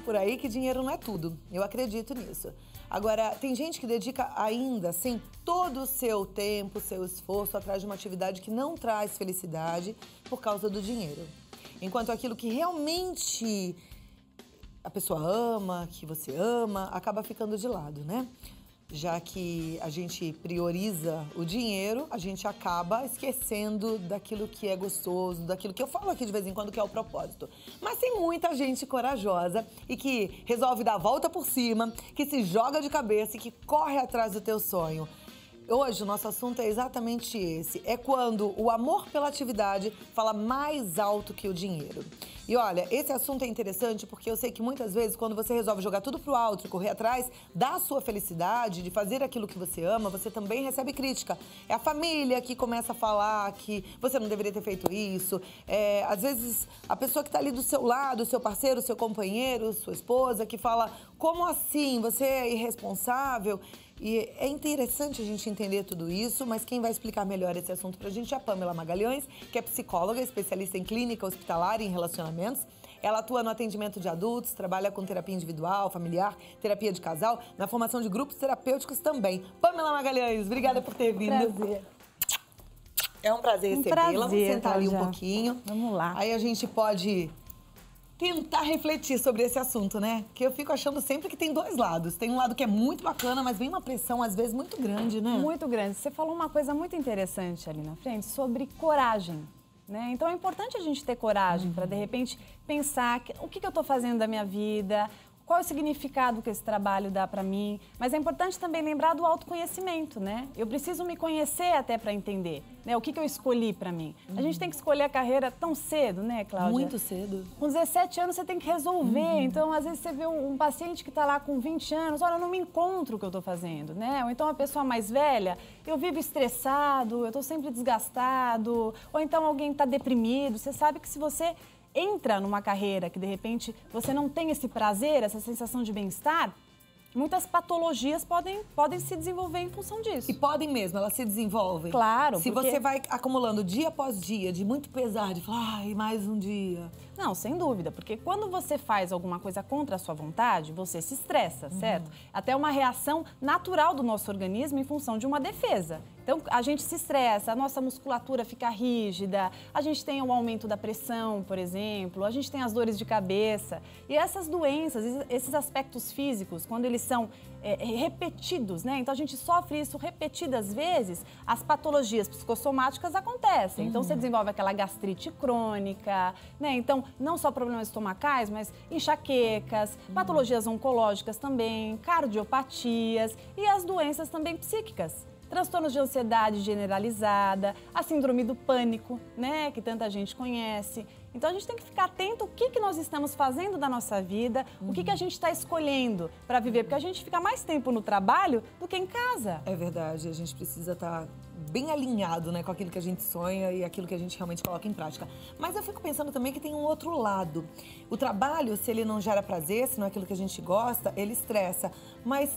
por aí que dinheiro não é tudo. Eu acredito nisso. Agora, tem gente que dedica ainda, assim, todo o seu tempo, seu esforço atrás de uma atividade que não traz felicidade por causa do dinheiro. Enquanto aquilo que realmente a pessoa ama, que você ama, acaba ficando de lado, né? Já que a gente prioriza o dinheiro, a gente acaba esquecendo daquilo que é gostoso, daquilo que eu falo aqui de vez em quando que é o propósito. Mas tem muita gente corajosa e que resolve dar a volta por cima, que se joga de cabeça e que corre atrás do teu sonho. Hoje o nosso assunto é exatamente esse, é quando o amor pela atividade fala mais alto que o dinheiro. E olha, esse assunto é interessante porque eu sei que muitas vezes quando você resolve jogar tudo pro alto e correr atrás da sua felicidade, de fazer aquilo que você ama, você também recebe crítica. É a família que começa a falar que você não deveria ter feito isso. Às vezes a pessoa que tá ali do seu lado, seu parceiro, seu companheiro, sua esposa, que fala, como assim? Você é irresponsável? E é interessante a gente entender tudo isso, mas quem vai explicar melhor esse assunto pra gente é a Pamela Magalhães, que é psicóloga, especialista em clínica hospitalar e em relacionamentos. Ela atua no atendimento de adultos, trabalha com terapia individual, familiar, terapia de casal, na formação de grupos terapêuticos também. Pamela Magalhães, obrigada por ter vindo. Prazer. É um prazer recebê-la. Vamos sentar ali um pouquinho. Vamos lá. Aí a gente pode tentar refletir sobre esse assunto, né? Que eu fico achando sempre que tem dois lados. Tem um lado que é muito bacana, mas vem uma pressão, às vezes, muito grande, né? Muito grande. Você falou uma coisa muito interessante ali na frente sobre coragem, né? Então é importante a gente ter coragem para, de repente, pensar o que eu estou fazendo da minha vida, qual é o significado que esse trabalho dá para mim. Mas é importante também lembrar do autoconhecimento, né? Eu preciso me conhecer até para entender, né? O que eu escolhi para mim. A gente tem que escolher a carreira tão cedo, né, Cláudia? Muito cedo. Com 17 anos você tem que resolver. Então, às vezes, você vê um paciente que está lá com 20 anos, olha, eu não me encontro o que eu estou fazendo, né? Ou então, uma pessoa mais velha, eu vivo estressado, eu estou sempre desgastado. Ou então, alguém está deprimido. Você sabe que se você entra numa carreira que, de repente, você não tem esse prazer, essa sensação de bem-estar, muitas patologias podem se desenvolver em função disso. E podem mesmo, elas se desenvolvem. Claro, Se você vai acumulando dia após dia, de muito pesar, de falar, ai, mais um dia. Não, sem dúvida, porque quando você faz alguma coisa contra a sua vontade, você se estressa, certo? Até uma reação natural do nosso organismo em função de uma defesa. Então, a gente se estressa, a nossa musculatura fica rígida, a gente tem o aumento da pressão, por exemplo, a gente tem as dores de cabeça. E essas doenças, esses aspectos físicos, quando eles são repetidos, né? Então, a gente sofre isso repetidas vezes, as patologias psicossomáticas acontecem. Então, você desenvolve aquela gastrite crônica, né? Então, não só problemas estomacais, mas enxaquecas, patologias oncológicas também, cardiopatias e as doenças também psíquicas. Transtornos de ansiedade generalizada, a síndrome do pânico, né, que tanta gente conhece. Então, a gente tem que ficar atento ao que nós estamos fazendo da nossa vida, o que a gente está escolhendo para viver, porque a gente fica mais tempo no trabalho do que em casa. É verdade, a gente precisa estar bem alinhado, né, com aquilo que a gente sonha e aquilo que a gente realmente coloca em prática. Mas eu fico pensando também que tem um outro lado. O trabalho, se ele não gera prazer, se não é aquilo que a gente gosta, ele estressa. Mas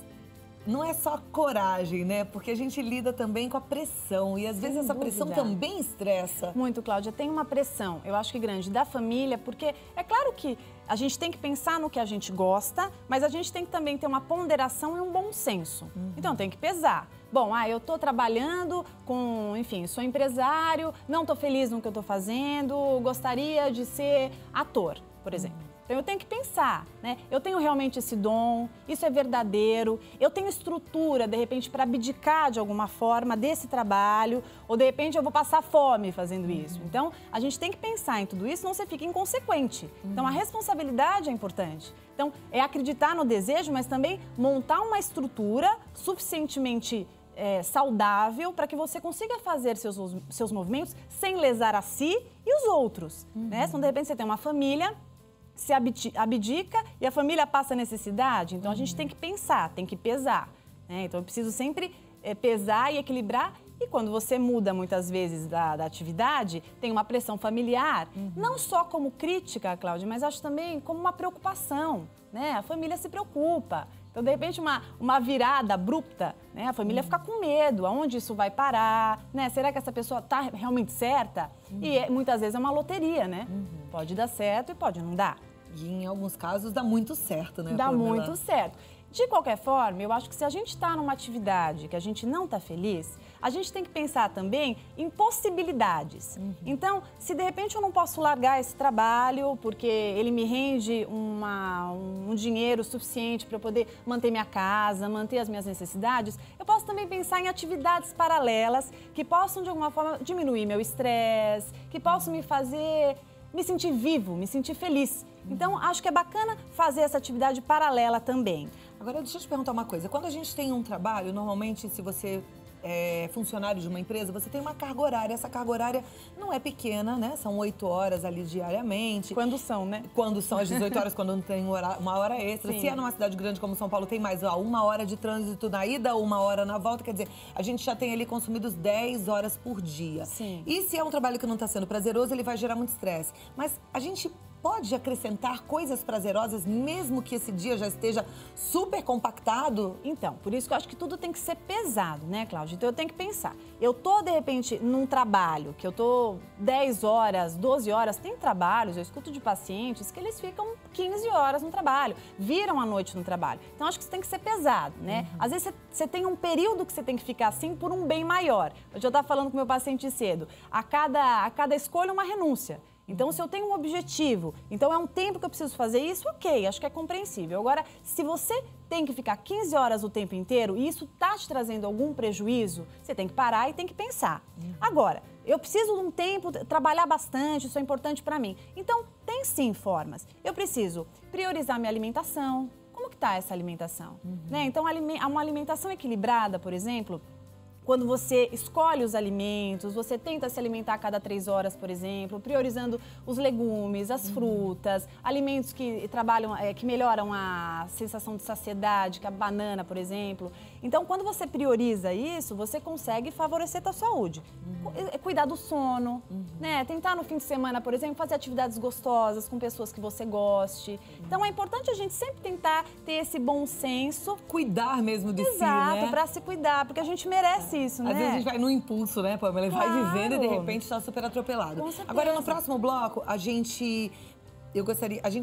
não é só coragem, né? Porque a gente lida também com a pressão e às vezes essa pressão também estressa. Muito, Cláudia. Tem uma pressão, eu acho que grande, da família, porque é claro que a gente tem que pensar no que a gente gosta, mas a gente tem que também ter uma ponderação e um bom senso. Então tem que pesar. Bom, eu tô trabalhando com, enfim, sou empresário, não tô feliz no que eu tô fazendo, gostaria de ser ator, por exemplo. Então, eu tenho que pensar, né? Eu tenho realmente esse dom, isso é verdadeiro, eu tenho estrutura, de repente, para abdicar de alguma forma desse trabalho, ou de repente eu vou passar fome fazendo isso. Então, a gente tem que pensar em tudo isso, senão você fica inconsequente. Então, a responsabilidade é importante. Então, é acreditar no desejo, mas também montar uma estrutura suficientemente saudável para que você consiga fazer seus movimentos sem lesar a si e os outros, né? Senão, de repente, você tem uma família, se abdica e a família passa necessidade. Então, a gente tem que pensar, tem que pesar, né? Então, eu preciso sempre pesar e equilibrar. E quando você muda, muitas vezes, da atividade, tem uma pressão familiar, não só como crítica, Cláudia, mas acho também como uma preocupação, né? A família se preocupa. Então, de repente, uma virada abrupta, né? A família fica com medo, aonde isso vai parar, né? Será que essa pessoa está realmente certa? E muitas vezes é uma loteria, né? Pode dar certo e pode não dar. E em alguns casos dá muito certo, né, Dá Pamela? muito certo. De qualquer forma, eu acho que se a gente está numa atividade que a gente não está feliz, a gente tem que pensar também em possibilidades. Então, se de repente eu não posso largar esse trabalho porque ele me rende um dinheiro suficiente para eu poder manter minha casa, manter as minhas necessidades, eu posso também pensar em atividades paralelas que possam, de alguma forma, diminuir meu estresse, que possam me fazer me sentir vivo, me sentir feliz. Então, acho que é bacana fazer essa atividade paralela também. Agora, deixa eu te perguntar uma coisa. Quando a gente tem um trabalho, normalmente, se você é funcionário de uma empresa, você tem uma carga horária. Essa carga horária não é pequena, né? São 8 horas ali diariamente. Quando são, né? Quando são as 18 horas, quando não tem uma hora extra. Sim. Se é numa cidade grande como São Paulo, tem mais 1 hora de trânsito na ida, 1 hora na volta. Quer dizer, a gente já tem ali consumidos 10 horas por dia. Sim. E se é um trabalho que não está sendo prazeroso, ele vai gerar muito estresse. Mas a gente pode acrescentar coisas prazerosas, mesmo que esse dia já esteja super compactado? Então, por isso que eu acho que tudo tem que ser pesado, né, Cláudia? Então, eu tenho que pensar. Eu tô, de repente, num trabalho que eu tô 10 horas, 12 horas. Tem trabalhos, eu escuto de pacientes que eles ficam 15 horas no trabalho, viram a noite no trabalho. Então, acho que isso tem que ser pesado, né? Às vezes, você tem um período que você tem que ficar assim por um bem maior. Eu já estava falando com o meu paciente cedo. A cada escolha, uma renúncia. Então, se eu tenho um objetivo, então é um tempo que eu preciso fazer isso, ok, acho que é compreensível. Agora, se você tem que ficar 15 horas o tempo inteiro e isso está te trazendo algum prejuízo, você tem que parar e tem que pensar. Agora, eu preciso de um tempo, trabalhar bastante, isso é importante para mim. Então, tem sim formas. Eu preciso priorizar minha alimentação. Como que está essa alimentação? Né? Então, uma alimentação equilibrada, por exemplo, quando você escolhe os alimentos, você tenta se alimentar a cada 3 horas, por exemplo, priorizando os legumes, as frutas, alimentos que trabalham, que melhoram a sensação de saciedade, que a banana, por exemplo. Então, quando você prioriza isso, você consegue favorecer a tua saúde. Cuidar do sono, né? Tentar no fim de semana, por exemplo, fazer atividades gostosas com pessoas que você goste. Então, é importante a gente sempre tentar ter esse bom senso. Cuidar mesmo de si, né? Exato, para se cuidar, porque a gente merece isso, né? Às vezes a gente vai no impulso, né, Pamela? Vai Claro. vivendo e de repente está super atropelado. Com certeza. Agora, no próximo bloco, a gente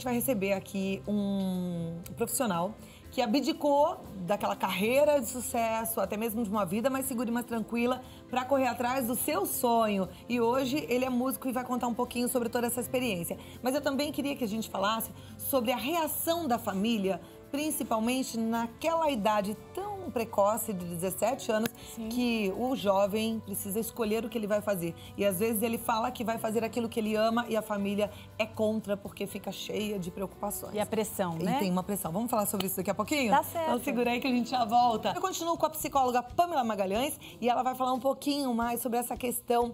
vai receber aqui um profissional que abdicou daquela carreira de sucesso, até mesmo de uma vida mais segura e mais tranquila, para correr atrás do seu sonho. E hoje ele é músico e vai contar um pouquinho sobre toda essa experiência. Mas eu também queria que a gente falasse sobre a reação da família, principalmente naquela idade tão precoce de 17 anos, Sim. que o jovem precisa escolher o que ele vai fazer. E às vezes ele fala que vai fazer aquilo que ele ama e a família é contra porque fica cheia de preocupações. E a pressão, né? E tem uma pressão. Vamos falar sobre isso daqui a pouquinho? Tá certo. Então segura aí que a gente já volta. Eu continuo com a psicóloga Pamela Magalhães e ela vai falar um pouquinho mais sobre essa questão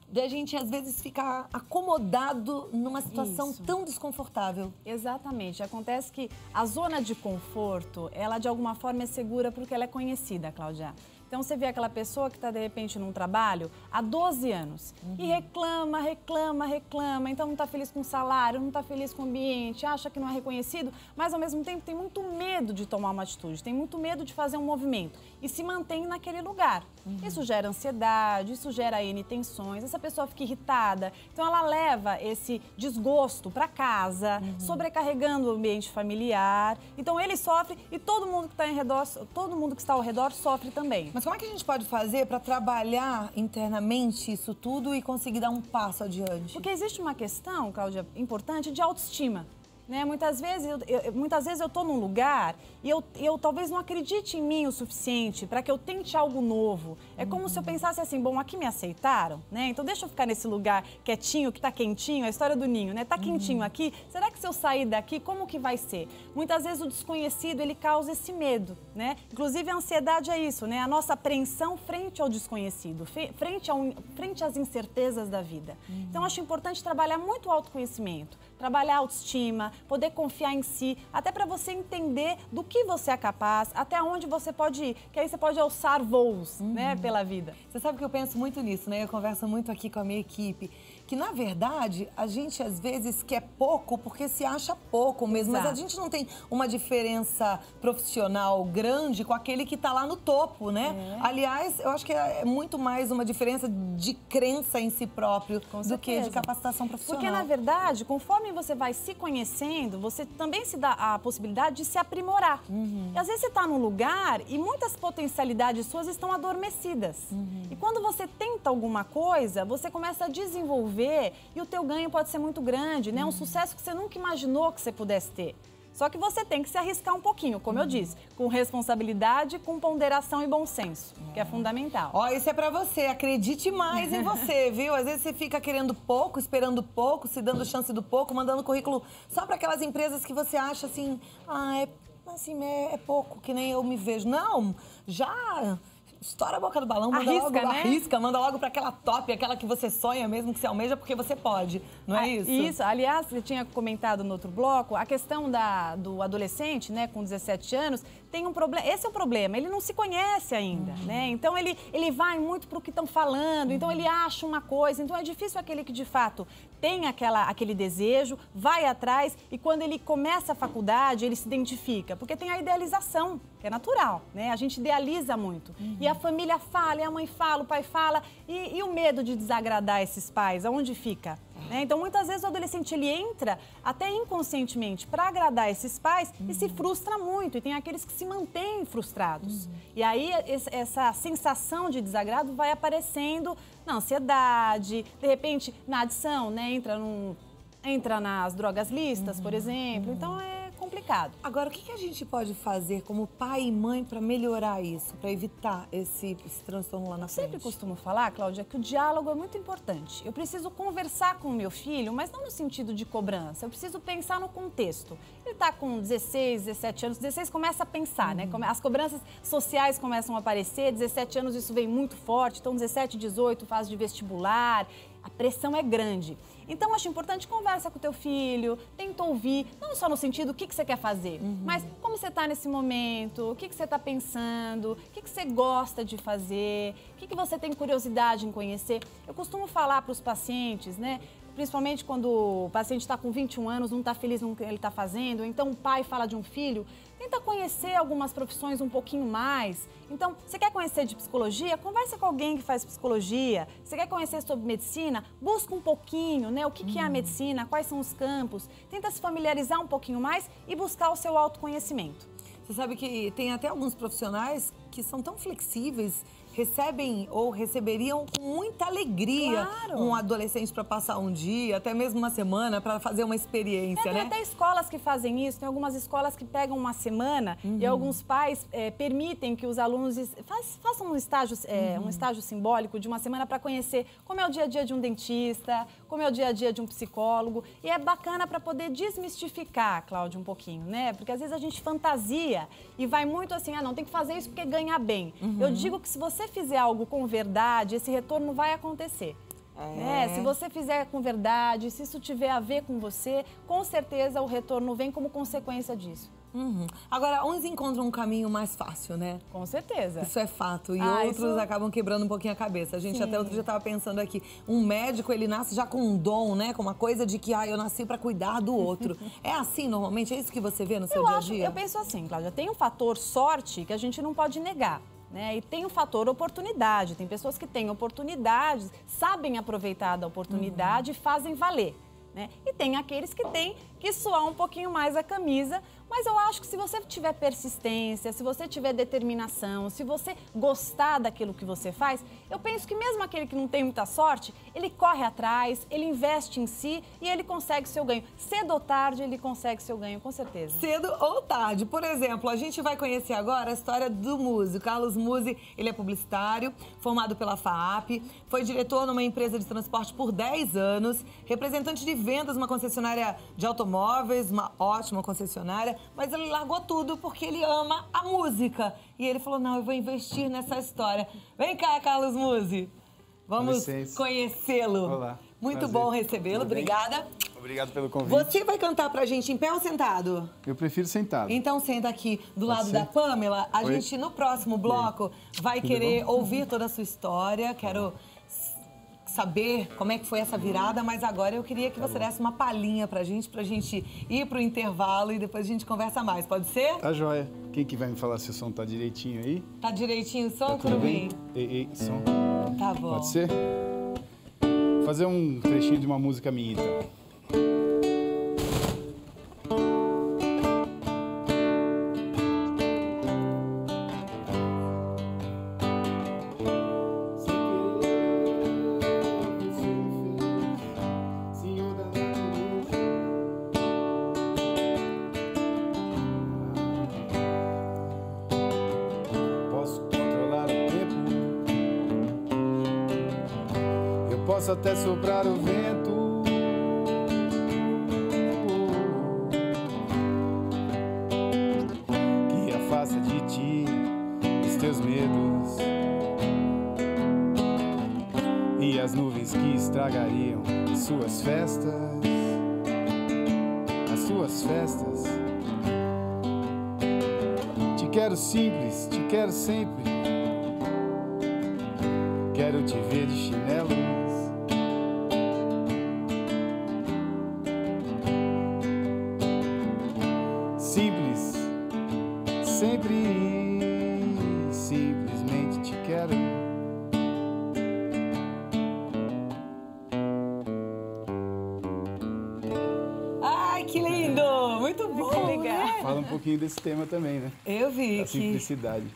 da gente, às vezes, ficar acomodado numa situação Isso. tão desconfortável. Exatamente. Acontece que a zona de conforto, ela de alguma forma é segura porque ela é conhecida, Cláudia. Então, você vê aquela pessoa que está, de repente, num trabalho há 12 anos e reclama, então não está feliz com o salário, não está feliz com o ambiente, acha que não é reconhecido, mas, ao mesmo tempo, tem muito medo de tomar uma atitude, tem muito medo de fazer um movimento e se mantém naquele lugar. Isso gera ansiedade, isso gera N tensões, essa pessoa fica irritada, então ela leva esse desgosto para casa, sobrecarregando o ambiente familiar, então ele sofre e todo mundo que está ao redor sofre também. Mas como é que a gente pode fazer para trabalhar internamente isso tudo e conseguir dar um passo adiante? Porque existe uma questão, Cláudia, importante de autoestima. Né? Muitas vezes eu estou num lugar e eu talvez não acredite em mim o suficiente para que eu tente algo novo. É como se eu pensasse assim, bom, aqui me aceitaram, né? Então deixa eu ficar nesse lugar quietinho, que tá quentinho, a história do ninho, né? Tá quentinho aqui, será que se eu sair daqui, como que vai ser? Muitas vezes o desconhecido, ele causa esse medo, né? Inclusive a ansiedade é isso, né? A nossa apreensão frente ao desconhecido, frente às incertezas da vida. Então acho importante trabalhar muito o autoconhecimento, trabalhar a autoestima, poder confiar em si, até para você entender do que você é capaz, até onde você pode ir, que aí você pode alçar voos, né, pela vida. Você sabe que eu penso muito nisso, né? Eu converso muito aqui com a minha equipe, que, na verdade, a gente às vezes quer pouco porque se acha pouco mesmo. Exato. Mas a gente não tem uma diferença profissional grande com aquele que tá lá no topo, né? Aliás, eu acho que é muito mais uma diferença de crença em si próprio do que de capacitação profissional. Porque, na verdade, conforme você vai se conhecendo, você também se dá a possibilidade de se aprimorar. E às vezes você está num lugar e muitas potencialidades suas estão adormecidas. E quando você tenta alguma coisa, você começa a desenvolver e o teu ganho pode ser muito grande, né? Um sucesso que você nunca imaginou que você pudesse ter. Só que você tem que se arriscar um pouquinho, como eu disse, com responsabilidade, com ponderação e bom senso, que é fundamental. Ó, isso é pra você, acredite mais em você, viu? Às vezes você fica querendo pouco, esperando pouco, se dando chance do pouco, mandando currículo só para aquelas empresas que você acha assim, é pouco, que nem eu me vejo. Não, já estoura a boca do balão, manda Arrisca, logo, né? arrisca, manda logo para aquela top, aquela que você sonha mesmo, que você almeja, porque você pode, não é isso? Isso, aliás, você tinha comentado no outro bloco, a questão do adolescente, né, com 17 anos, tem um problema, esse é o problema, ele não se conhece ainda, né? Então ele vai muito pro que estão falando, então ele acha uma coisa, então é difícil aquele que de fato tem aquele desejo, vai atrás e quando ele começa a faculdade, ele se identifica, porque tem a idealização, que é natural, né? A gente idealiza muito. E a família fala, e a mãe fala, o pai fala, e o medo de desagradar esses pais, aonde fica? Então, muitas vezes o adolescente ele entra até inconscientemente para agradar esses pais e se frustra muito. E tem aqueles que se mantêm frustrados. E aí essa sensação de desagrado vai aparecendo na ansiedade, de repente na adição, né? Entra nas drogas listas, por exemplo. Então é complicado. Agora, o que a gente pode fazer como pai e mãe para melhorar isso, para evitar esse transtorno lá na frente? Eu sempre costumo falar, Cláudia, que o diálogo é muito importante. Eu preciso conversar com o meu filho, mas não no sentido de cobrança. Eu preciso pensar no contexto. Ele está com 16, 17 anos, 16 começa a pensar, né? As cobranças sociais começam a aparecer, 17 anos isso vem muito forte, então 17, 18, fase de vestibular, a pressão é grande. Então, acho importante conversa com o teu filho, tenta ouvir, não só no sentido o que você quer fazer, mas como você está nesse momento, o que você está pensando, o que você gosta de fazer, o que você tem curiosidade em conhecer. Eu costumo falar para os pacientes, né? Principalmente quando o paciente está com 21 anos, não está feliz no que ele está fazendo, ou então o pai fala de um filho, tenta conhecer algumas profissões um pouquinho mais. Então, você quer conhecer de psicologia? Conversa com alguém que faz psicologia. Você quer conhecer sobre medicina? Busca um pouquinho, né? O que é a medicina, quais são os campos. Tenta se familiarizar um pouquinho mais e buscar o seu autoconhecimento. Você sabe que tem até alguns profissionais que são tão flexíveis, recebem ou receberiam com muita alegria um adolescente para passar um dia, até mesmo uma semana, para fazer uma experiência, né? Tem até escolas que fazem isso, tem algumas escolas que pegam uma semana e alguns pais permitem que os alunos façam um estágio simbólico de uma semana para conhecer como é o dia a dia de um dentista, como é o dia a dia de um psicólogo. E é bacana para poder desmistificar, Cláudia, um pouquinho, né? Porque às vezes a gente fantasia e vai muito assim, não, tem que fazer isso porque ganha bem. Eu digo que se você fizer algo com verdade, esse retorno vai acontecer. Se você fizer com verdade, se isso tiver a ver com você, com certeza o retorno vem como consequência disso. Agora, uns encontram um caminho mais fácil, né? Com certeza. Isso é fato. E outros acabam quebrando um pouquinho a cabeça. A gente até outro dia estava pensando aqui, um médico, ele nasce já com um dom, né? Com uma coisa de que, eu nasci para cuidar do outro. É assim, normalmente? É isso que você vê no seu dia a dia? Eu penso assim, Cláudia, tem um fator sorte que a gente não pode negar. E tem o fator oportunidade. Tem pessoas que têm oportunidades, sabem aproveitar da oportunidade e fazem valer. E tem aqueles que têm que suar um pouquinho mais a camisa, mas eu acho que se você tiver persistência, se você tiver determinação, se você gostar daquilo que você faz, eu penso que mesmo aquele que não tem muita sorte, ele corre atrás, ele investe em si e ele consegue seu ganho. Cedo ou tarde, ele consegue seu ganho, com certeza. Cedo ou tarde. Por exemplo, a gente vai conhecer agora a história do músico. Carlos Musi, ele é publicitário, formado pela FAAP, foi diretor numa empresa de transporte por 10 anos, representante de vendas numa concessionária de automóveis, uma ótima concessionária, mas ele largou tudo porque ele ama a música. E ele falou, não, eu vou investir nessa história. Vem cá, Carlos Musi. Vamos conhecê-lo. Olá. Muito bom recebê-lo. Obrigada. Obrigado pelo convite. Você vai cantar pra gente em pé ou sentado? Eu prefiro sentado. Então senta aqui do lado da Pamela. A gente, no próximo bloco, vai querer ouvir toda a sua história. Quero saber como é que foi essa virada, mas agora eu queria que você desse uma palhinha pra gente ir pro intervalo e depois a gente conversa mais. Pode ser? Tá joia. Quem que vai me falar se o som tá direitinho aí? Tá direitinho o som, Tá tudo bem? Curumim? Ei, som. Tá bom. Pode ser? Vou fazer um trechinho de uma música minha, então. Posso até soprar o vento, que afasta de ti os teus medos e as nuvens que estragariam as suas festas, as suas festas. Te quero simples, te quero sempre, quero te ver de chinelo. Simples, sempre, simplesmente te quero. Ai, que lindo! Muito bom, Que legal. né? Fala um pouquinho desse tema também, né? Eu vi Da que... simplicidade.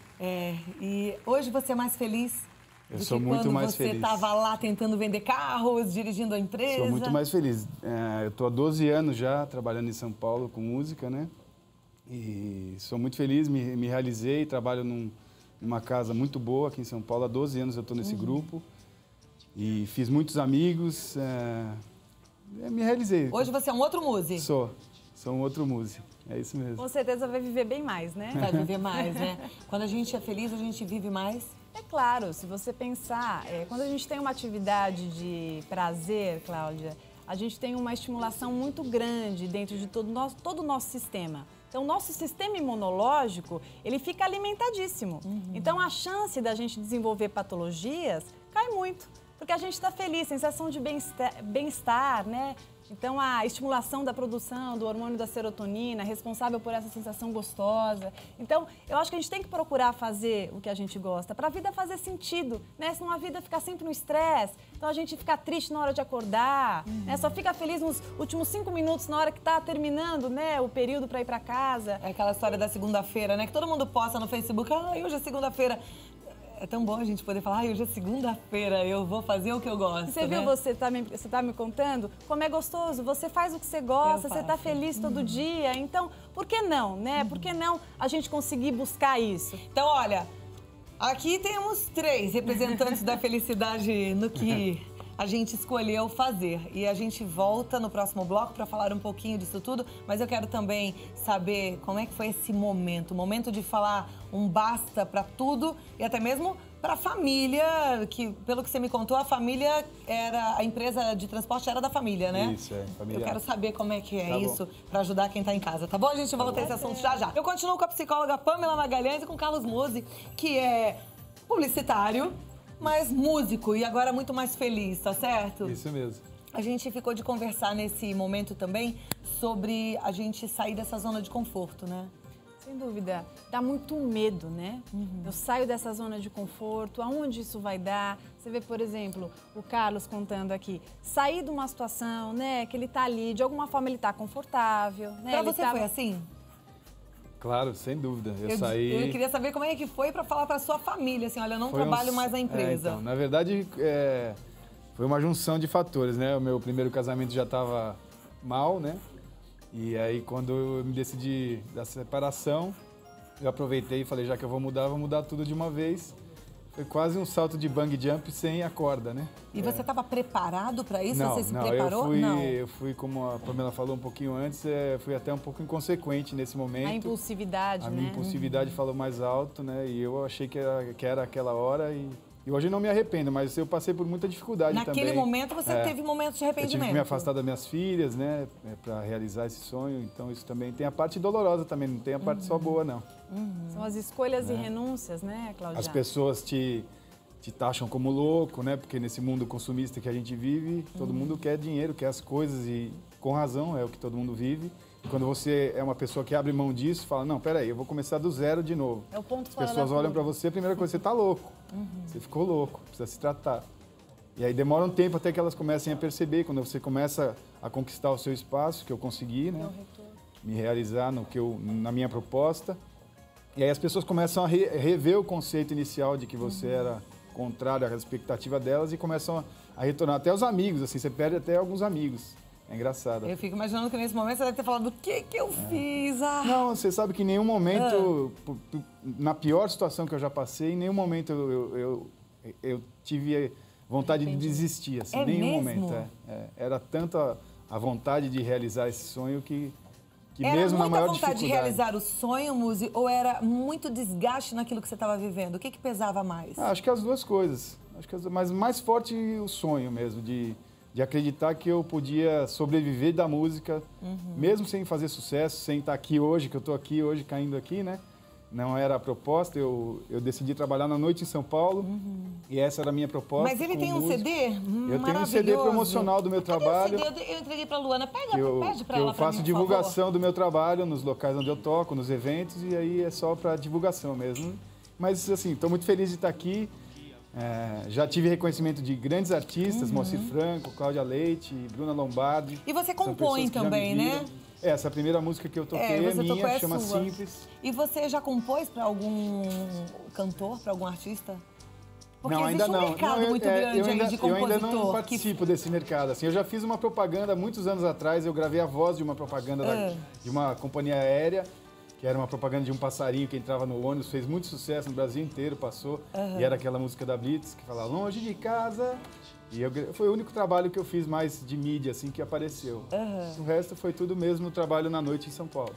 E hoje você é mais feliz Eu do sou que muito quando mais você feliz. estava lá tentando vender carros, dirigindo a empresa? Sou muito mais feliz. Eu tô há 12 anos já trabalhando em São Paulo com música, né? E sou muito feliz, me realizei, trabalho numa casa muito boa aqui em São Paulo. Há 12 anos eu estou nesse grupo e fiz muitos amigos. Me realizei. Hoje você é um outro músico. Sou um outro músico. É isso mesmo. Com certeza vai viver bem mais, né? Vai viver mais, né? Quando a gente é feliz, a gente vive mais. É claro, se você pensar, quando a gente tem uma atividade de prazer, Cláudia, a gente tem uma estimulação muito grande dentro de todo o nosso sistema. Então, o nosso sistema imunológico, ele fica alimentadíssimo. Então, a chance da gente desenvolver patologias cai muito, porque a gente está feliz, sensação de bem-estar, né? Então, a estimulação da produção do hormônio da serotonina, responsável por essa sensação gostosa. Então, eu acho que a gente tem que procurar fazer o que a gente gosta, para a vida fazer sentido, né? Senão a vida fica sempre no estresse. Então, a gente fica triste na hora de acordar, né? Só fica feliz nos últimos 5 minutos, na hora que está terminando, né? O período para ir para casa. É aquela história da segunda-feira, né? Que todo mundo posta no Facebook, hoje é segunda-feira. É tão bom a gente poder falar, hoje é segunda-feira, eu vou fazer o que eu gosto, Você viu, né? você tá me contando como é gostoso, você faz o que você gosta, você tá feliz todo dia, então, por que não, né? Por que não a gente conseguir buscar isso? Então, olha, aqui temos 3 representantes da felicidade no que a gente escolheu fazer. E a gente volta no próximo bloco para falar um pouquinho disso tudo, mas eu quero também saber como é que foi esse momento, o momento de falar um basta para tudo e até mesmo para a família, que pelo que você me contou, a empresa de transporte era da família, né? Isso, familiar. Eu quero saber como é que é Tá isso para ajudar quem tá em casa, tá bom? A gente volta a esse assunto já já. Eu continuo com a psicóloga Pamela Magalhães e com o Carlos Musi, que é publicitário, mas músico e agora muito mais feliz, tá certo? Isso mesmo. A gente ficou de conversar nesse momento também sobre a gente sair dessa zona de conforto, né? Sem dúvida, dá muito medo, né? Eu saio dessa zona de conforto, aonde isso vai dar? Você vê, por exemplo, o Carlos contando aqui, sair de uma situação, né, que ele tá ali, de alguma forma ele tá confortável, né? Pra Ele você tava- foi assim? Claro, sem dúvida. Eu saí... Eu queria saber como é que foi pra falar pra sua família, assim, olha, eu não Foi trabalho mais na empresa. Então, na verdade, foi uma junção de fatores, né? O meu primeiro casamento já estava mal, né? E aí, quando eu me decidi da separação, eu aproveitei e falei, já que eu vou mudar tudo de uma vez. Foi quase um salto de bungee jump sem a corda, né? E você estava preparado para isso? Não, você se não, preparou? eu fui, como a Pamela falou um pouquinho antes, fui até um pouco inconsequente nesse momento. A impulsividade, A né? minha impulsividade falou mais alto, né? E eu achei que era aquela hora e hoje não me arrependo, mas eu passei por muita dificuldade também. Naquele momento você teve momentos de Eu arrependimento. tive que me afastar das minhas filhas, né? Para realizar esse sonho. Então isso também tem a parte dolorosa também, não tem a parte só boa, não. São as escolhas e renúncias, né, Cláudia? As pessoas te te taxam como louco, né? Porque nesse mundo consumista que a gente vive, todo mundo quer dinheiro, quer as coisas e com razão é o que todo mundo vive. E quando você é uma pessoa que abre mão disso, fala, não, peraí, eu vou começar do zero de novo. É o ponto As fora pessoas da olham curva. para você, a primeira coisa, você tá louco. Você ficou louco, precisa se tratar. E aí demora um tempo até que elas comecem a perceber, quando você começa a conquistar o seu espaço, que eu consegui, né? Me realizar na minha proposta. E aí as pessoas começam a rever o conceito inicial de que você era contrário à expectativa delas e começam a retornar. Até os amigos, assim, você perde até alguns amigos. É engraçado. Eu fico imaginando que nesse momento você deve ter falado, o que eu fiz? Ah. Não, você sabe que em nenhum momento, na pior situação que eu já passei, em nenhum momento eu tive vontade de desistir, assim, É nenhum mesmo? momento. Era tanta a vontade de realizar esse sonho que Era mesmo na muita maior vontade de dificuldade. realizar o sonho, Muzi, ou era muito desgaste naquilo que você estava vivendo? O que pesava mais? Acho que as duas coisas. Mas mais forte o sonho mesmo, de acreditar que eu podia sobreviver da música, mesmo sem fazer sucesso, sem estar aqui hoje, que eu estou aqui hoje, caindo aqui, né? Não era a proposta, eu decidi trabalhar na noite em São Paulo, e essa era a minha proposta. Mas ele como tem um músico. CD Eu tenho um CD promocional do meu trabalho. Cadê o CD? Eu entreguei pra Luana. Pede Que eu, pra que ela eu pra faço mim, por divulgação do meu trabalho nos locais onde eu toco, nos eventos, e aí é só para divulgação mesmo. Mas, assim, estou muito feliz de estar aqui. Já tive reconhecimento de grandes artistas, Moacir Franco, Cláudia Leite, Bruna Lombardi. E você São compõe pessoas que já me também, viram. né? Essa primeira música que eu toquei é você tocou, minha, é chama sua. Simples. E você já compôs pra algum cantor, pra algum artista? Porque Não, existe ainda não. um mercado Não, muito grande aí de eu ainda não compositor. participo desse mercado. Assim, eu já fiz uma propaganda muitos anos atrás, eu gravei a voz de uma propaganda de uma companhia aérea, que era uma propaganda de um passarinho que entrava no ônibus, fez muito sucesso no Brasil inteiro, passou. E era aquela música da Blitz, que fala longe de casa. E foi o único trabalho que eu fiz mais de mídia, assim, que apareceu. O resto foi tudo mesmo no trabalho na noite em São Paulo.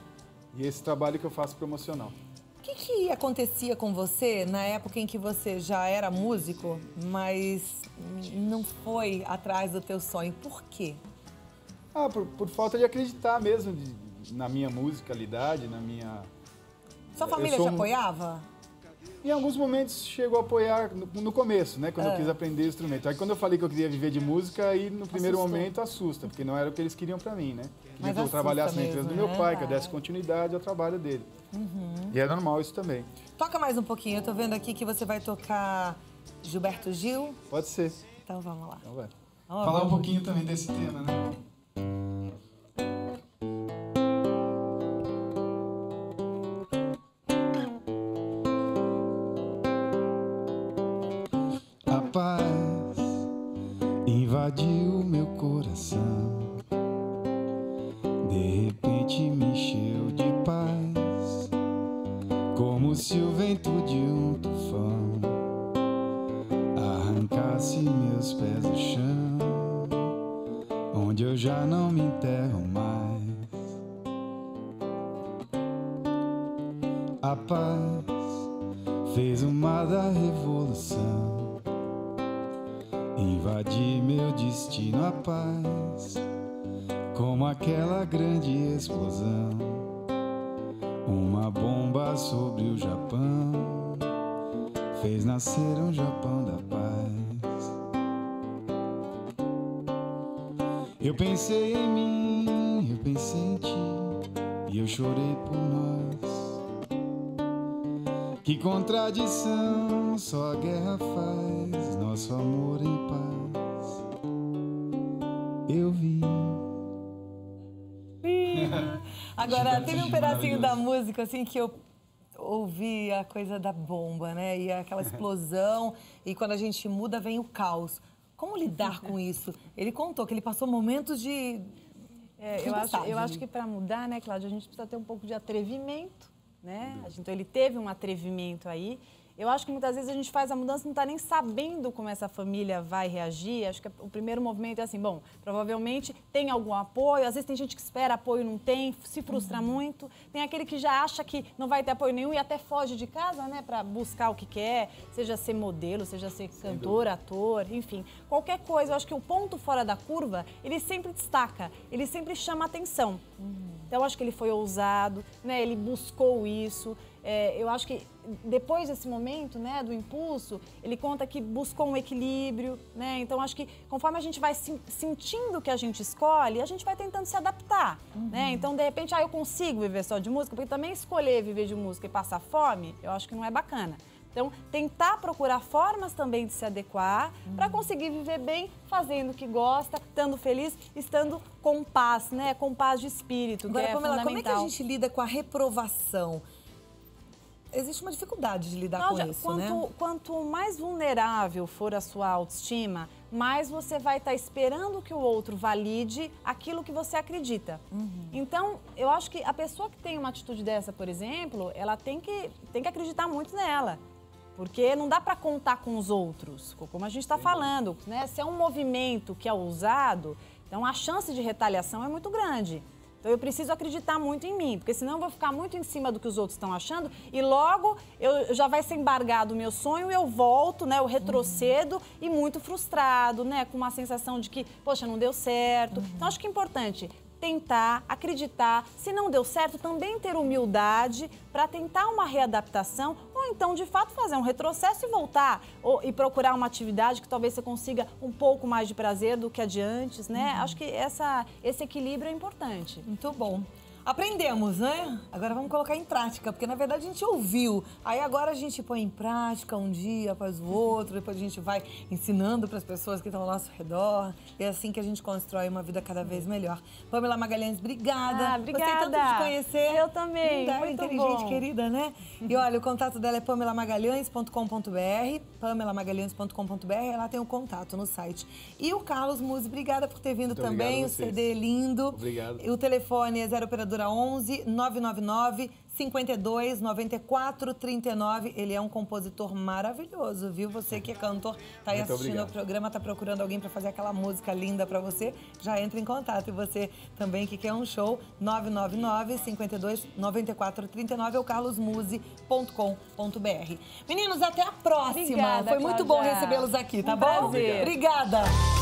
E esse trabalho que eu faço promocional. O que acontecia com você na época em que você já era músico, mas não foi atrás do teu sonho? Por quê? Por falta de acreditar mesmo na minha musicalidade, na minha... Sua família te apoiava? Em alguns momentos chegou a apoiar no começo, né? Quando eu quis aprender o instrumento. Aí quando eu falei que eu queria viver de música, aí no primeiro momento assusta, porque não era o que eles queriam pra mim, né? Queriam que eu trabalhasse na empresa do meu pai, que eu desse continuidade ao trabalho dele. E é normal isso também. Toca mais um pouquinho, eu tô vendo aqui que você vai tocar Gilberto Gil. Pode ser. Então vamos lá. Então vai. Falar um pouquinho também desse tema, né? A paz invadiu meu coração, de repente me encheu de paz, como se o vento de um tufão arrancasse meus pés do chão, onde eu já não me enterro mais. A paz fez o mar da revolução, invadir meu destino. A paz, como aquela grande explosão, uma bomba sobre o Japão, fez nascer um Japão da paz. Eu pensei em mim, eu pensei em ti, e eu chorei por nós. Que contradição, só a guerra faz nosso amor em paz. Eu vi. Agora, teve um pedacinho da música, assim, que eu ouvi a coisa da bomba, né? E aquela explosão, e quando a gente muda, vem o caos. Como lidar com isso? Ele contou que ele passou momentos de... Eu acho que para mudar, né, Cláudia, a gente precisa ter um pouco de atrevimento, né? Então ele teve um atrevimento aí. Eu acho que muitas vezes a gente faz a mudança e não está nem sabendo como essa família vai reagir. Acho que o primeiro movimento é assim, bom, provavelmente tem algum apoio, às vezes tem gente que espera apoio, não tem, se frustra muito. Tem aquele que já acha que não vai ter apoio nenhum e até foge de casa, né, para buscar o que quer, seja ser modelo, seja ser cantor, ator, enfim. Qualquer coisa, eu acho que o ponto fora da curva, ele sempre destaca, ele sempre chama atenção. Então, eu acho que ele foi ousado, né? Ele buscou isso. Eu acho que depois desse momento, né, do impulso, ele conta que buscou um equilíbrio, né? Então, acho que conforme a gente vai sentindo o que a gente escolhe, a gente vai tentando se adaptar, né? Então, de repente, eu consigo viver só de música, porque também escolher viver de música e passar fome, eu acho que não é bacana. Então, tentar procurar formas também de se adequar para conseguir viver bem, fazendo o que gosta, estando feliz, estando com paz, né? Com paz de espírito, Agora, que é Pamela, fundamental. como é que a gente lida com a reprovação? Existe uma dificuldade de lidar com isso, né? Quanto mais vulnerável for a sua autoestima, mais você vai estar esperando que o outro valide aquilo que você acredita. Então, eu acho que a pessoa que tem uma atitude dessa, por exemplo, ela tem que acreditar muito nela. Porque não dá para contar com os outros, como a gente está falando, né? Se é um movimento que é ousado, então a chance de retaliação é muito grande. Então eu preciso acreditar muito em mim, porque senão eu vou ficar muito em cima do que os outros estão achando e logo eu já vai ser embargado o meu sonho, eu volto, né? Eu retrocedo e muito frustrado, né? Com uma sensação de que, poxa, não deu certo. Então acho que é importante tentar, acreditar, se não deu certo, também ter humildade para tentar uma readaptação ou então, de fato, fazer um retrocesso e voltar e procurar uma atividade que talvez você consiga um pouco mais de prazer do que a de antes, né? Acho que esse equilíbrio é importante. Muito bom. Aprendemos, né? Agora vamos colocar em prática, porque na verdade a gente ouviu. Aí agora a gente põe em prática um dia após o outro, depois a gente vai ensinando para as pessoas que estão ao nosso redor. É assim que a gente constrói uma vida cada vez melhor. Pamela Magalhães, obrigada. Obrigada. Gostei tanto de conhecer. Eu também. Linda, muito inteligente, bom. querida, né? E olha, o contato dela é pamelamagalhães.com.br, pamelamagalhães.com.br, lá tem o contato no site. E o Carlos Musi, obrigada por ter vindo também, o CD lindo. Obrigado. E o telefone é 0 operadora 11 999 52 94 39. Ele é um compositor maravilhoso, viu? Você que é cantor, tá aí Muito assistindo obrigado. o programa, tá procurando alguém para fazer aquela música linda para você, já entra em contato. E você também que quer um show, 999 52 94 39 é o carlosmusi.com.br. Meninos, até a próxima. Obrigada, Foi muito bom Cláudia. recebê-los aqui, tá Um bom? prazer. Obrigada.